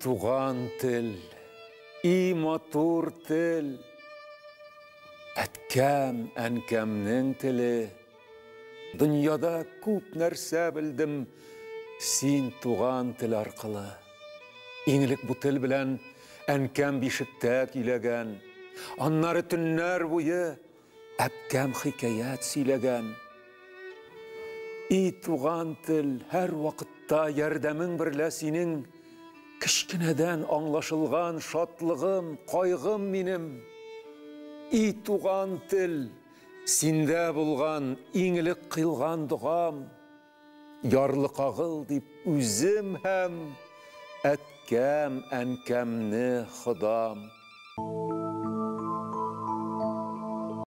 туған тіл, и матур тіл, әткәм, әнкәмнең тілі. Дүнияда күп нәрсә білдім, син туған тіл арқылы. Иңлек бу тіл белән әнкәм бишектә көйләгән, аннары төннәр буе әпкәм хикәят сөйләгән. И туған тіл, һәр вакытта ярдәмең берлә синең, кечкенәдән аңлашылган шатлыгым, кайгым минем. И туған тіл, синдә булган иңлек кыйлган дугам, ярлы кагыл дип үзем һәм әткәм, әнкәмне ходам.